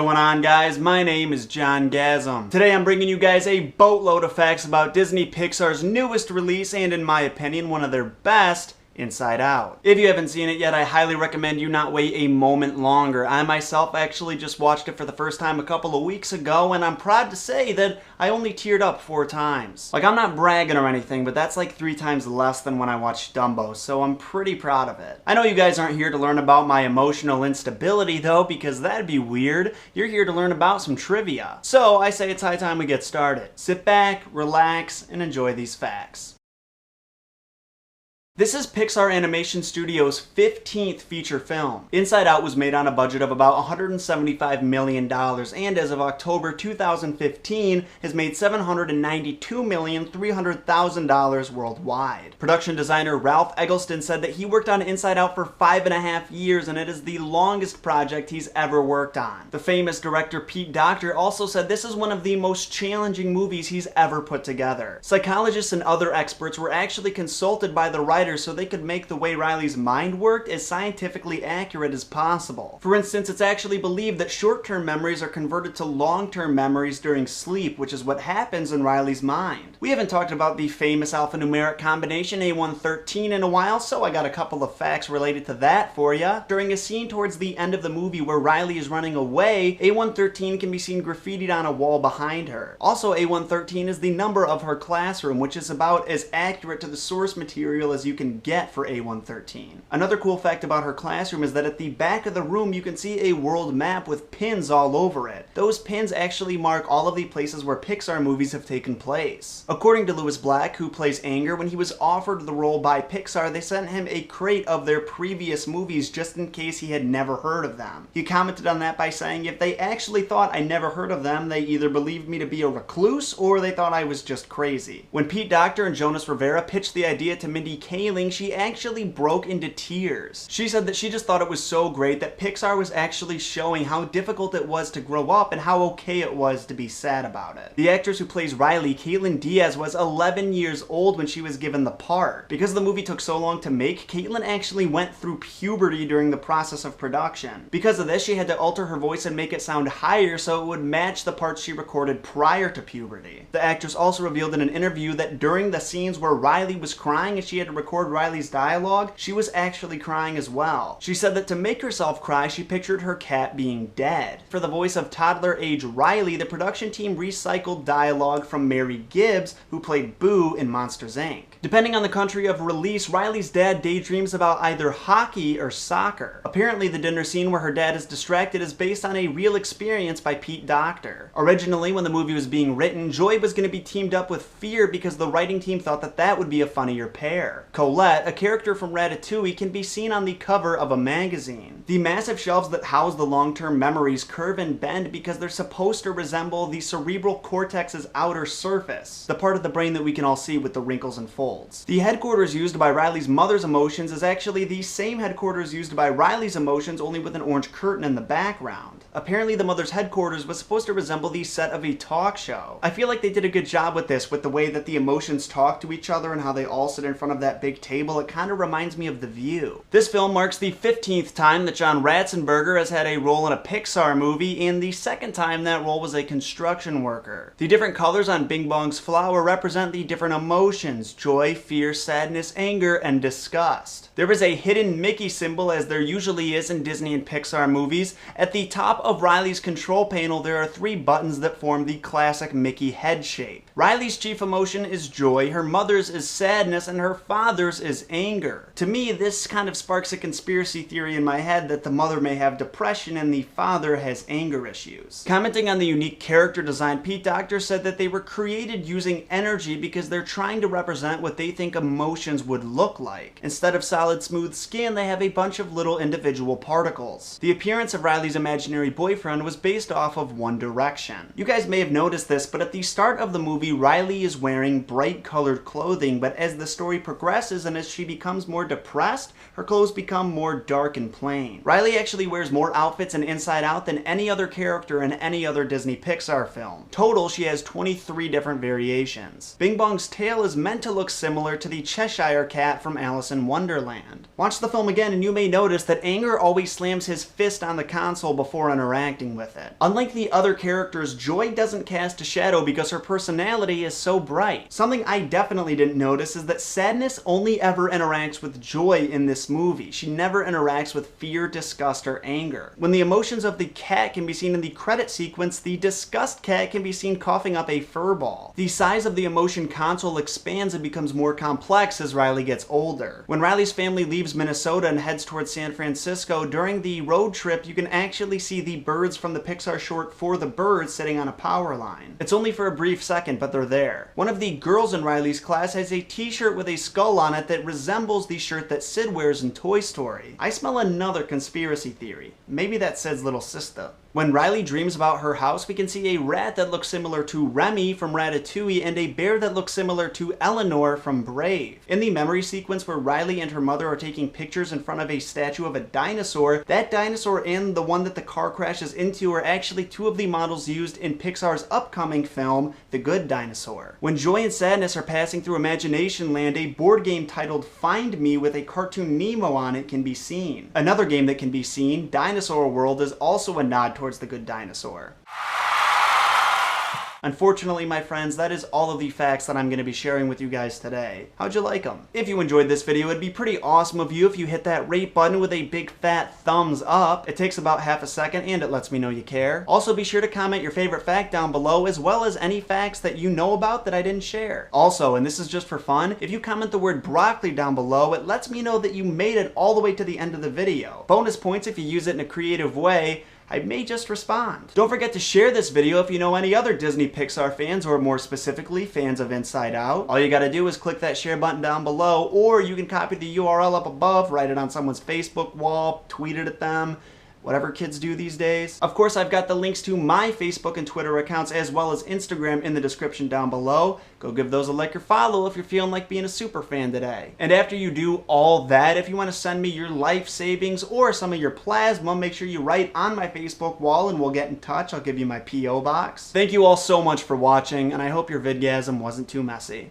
going on, guys? My name is TheJongasm. Today I'm bringing you guys a boatload of facts about Disney Pixar's newest release and, in my opinion, one of their best, Inside Out. If you haven't seen it yet, I highly recommend you not wait a moment longer. I myself actually just watched it for the first time a couple of weeks ago, and I'm proud to say that I only teared up 4 times. Like, I'm not bragging or anything, but that's like 3 times less than when I watched Dumbo, so I'm pretty proud of it. I know you guys aren't here to learn about my emotional instability though, because that'd be weird. You're here to learn about some trivia. So I say it's high time we get started. Sit back, relax, and enjoy these facts. This is Pixar Animation Studios' 15th feature film. Inside Out was made on a budget of about $175 million, and as of October 2015, has made $792,300,000 worldwide. Production designer Ralph Eggleston said that he worked on Inside Out for 5.5 years, and it is the longest project he's ever worked on. The famous director Pete Docter also said this is one of the most challenging movies he's ever put together. Psychologists and other experts were actually consulted by the writer so they could make the way Riley's mind worked as scientifically accurate as possible. For instance, it's actually believed that short-term memories are converted to long-term memories during sleep, which is what happens in Riley's mind. We haven't talked about the famous alphanumeric combination A113 in a while, so I got a couple of facts related to that for you. During a scene towards the end of the movie where Riley is running away, A113 can be seen graffitied on a wall behind her. Also, A113 is the number of her classroom, which is about as accurate to the source material as you can get for A113. Another cool fact about her classroom is that at the back of the room you can see a world map with pins all over it. Those pins actually mark all of the places where Pixar movies have taken place. According to Lewis Black, who plays Anger, when he was offered the role by Pixar, they sent him a crate of their previous movies just in case he had never heard of them. He commented on that by saying, "If they actually thought I never heard of them, they either believed me to be a recluse or they thought I was just crazy." When Pete Docter and Jonas Rivera pitched the idea to Mindy Kaling, she actually broke into tears. She said that she just thought it was so great that Pixar was actually showing how difficult it was to grow up and how okay it was to be sad about it. The actress who plays Riley, Caitlin Diaz, was 11 years old when she was given the part. Because the movie took so long to make, Caitlin actually went through puberty during the process of production. Because of this, she had to alter her voice and make it sound higher so it would match the parts she recorded prior to puberty. The actress also revealed in an interview that during the scenes where Riley was crying and she had to record Riley's dialogue, she was actually crying as well. She said that to make herself cry, she pictured her cat being dead. For the voice of toddler-age Riley, the production team recycled dialogue from Mary Gibbs, who played Boo in Monsters, Inc. Depending on the country of release, Riley's dad daydreams about either hockey or soccer. Apparently, the dinner scene where her dad is distracted is based on a real experience by Pete Docter. Originally, when the movie was being written, Joy was going to be teamed up with Fear because the writing team thought that that would be a funnier pair. Colette, a character from Ratatouille, can be seen on the cover of a magazine. The massive shelves that house the long-term memories curve and bend because they're supposed to resemble the cerebral cortex's outer surface, the part of the brain that we can all see with the wrinkles and folds. The headquarters used by Riley's mother's emotions is actually the same headquarters used by Riley's emotions, only with an orange curtain in the background. Apparently, the mother's headquarters was supposed to resemble the set of a talk show. I feel like they did a good job with this, with the way that the emotions talk to each other and how they all sit in front of that big table. It kind of reminds me of The View. This film marks the 15th time that John Ratzenberger has had a role in a Pixar movie, and the 2nd time that role was a construction worker. The different colors on Bing Bong's flower represent the different emotions: joy, fear, sadness, anger, and disgust. There is a hidden Mickey symbol, as there usually is in Disney and Pixar movies. At the top of Riley's control panel, there are 3 buttons that form the classic Mickey head shape. Riley's chief emotion is joy, her mother's is sadness, and her father's is anger. To me, this kind of sparks a conspiracy theory in my head that the mother may have depression and the father has anger issues. Commenting on the unique character design, Pete Docter said that they were created using energy because they're trying to represent what they think emotions would look like. Instead of solid, smooth skin, they have a bunch of little individual particles. The appearance of Riley's imaginary boyfriend was based off of One Direction. You guys may have noticed this, but at the start of the movie, Riley is wearing bright colored clothing, but as the story progresses, progresses, and as she becomes more depressed, her clothes become more dark and plain. Riley actually wears more outfits in Inside Out than any other character in any other Disney Pixar film. Total, she has 23 different variations. Bing Bong's tail is meant to look similar to the Cheshire Cat from Alice in Wonderland. Watch the film again and you may notice that Anger always slams his fist on the console before interacting with it. Unlike the other characters, Joy doesn't cast a shadow because her personality is so bright. Something I definitely didn't notice is that Sadness only ever interacts with joy in this movie. She never interacts with fear, disgust, or anger. When the emotions of the cat can be seen in the credit sequence, the disgust cat can be seen coughing up a fur ball. The size of the emotion console expands and becomes more complex as Riley gets older. When Riley's family leaves Minnesota and heads towards San Francisco, during the road trip you can actually see the birds from the Pixar short For the Birds sitting on a power line. It's only for a brief second, but they're there. One of the girls in Riley's class has a t-shirt with a skull on it that resembles the shirt that Sid wears in Toy Story. I smell another conspiracy theory. Maybe that's Sid's little sister. When Riley dreams about her house, we can see a rat that looks similar to Remy from Ratatouille and a bear that looks similar to Eleanor from Brave. In the memory sequence where Riley and her mother are taking pictures in front of a statue of a dinosaur, that dinosaur and the one that the car crashes into are actually two of the models used in Pixar's upcoming film, The Good Dinosaur. When Joy and Sadness are passing through Imagination Land, a board game titled Find Me with a cartoon Nemo on it can be seen. Another game that can be seen, Dinosaur World, is also a nod towards The Good Dinosaur. Unfortunately, my friends, that is all of the facts that I'm going to be sharing with you guys today. How'd you like them? If you enjoyed this video, it'd be pretty awesome of you if you hit that rate button with a big fat thumbs up. It takes about half a second and it lets me know you care. Also, be sure to comment your favorite fact down below, as well as any facts that you know about that I didn't share. Also, and this is just for fun, if you comment the word broccoli down below, it lets me know that you made it all the way to the end of the video. Bonus points if you use it in a creative way. I may just respond. Don't forget to share this video if you know any other Disney Pixar fans, or more specifically, fans of Inside Out. All you gotta do is click that share button down below, or you can copy the URL up above, write it on someone's Facebook wall, tweet it at them. Whatever kids do these days. Of course, I've got the links to my Facebook and Twitter accounts, as well as Instagram, in the description down below. Go give those a like or follow if you're feeling like being a super fan today. And after you do all that, if you want to send me your life savings or some of your plasma, make sure you write on my Facebook wall and we'll get in touch. I'll give you my P.O. box. Thank you all so much for watching, and I hope your vidgasm wasn't too messy.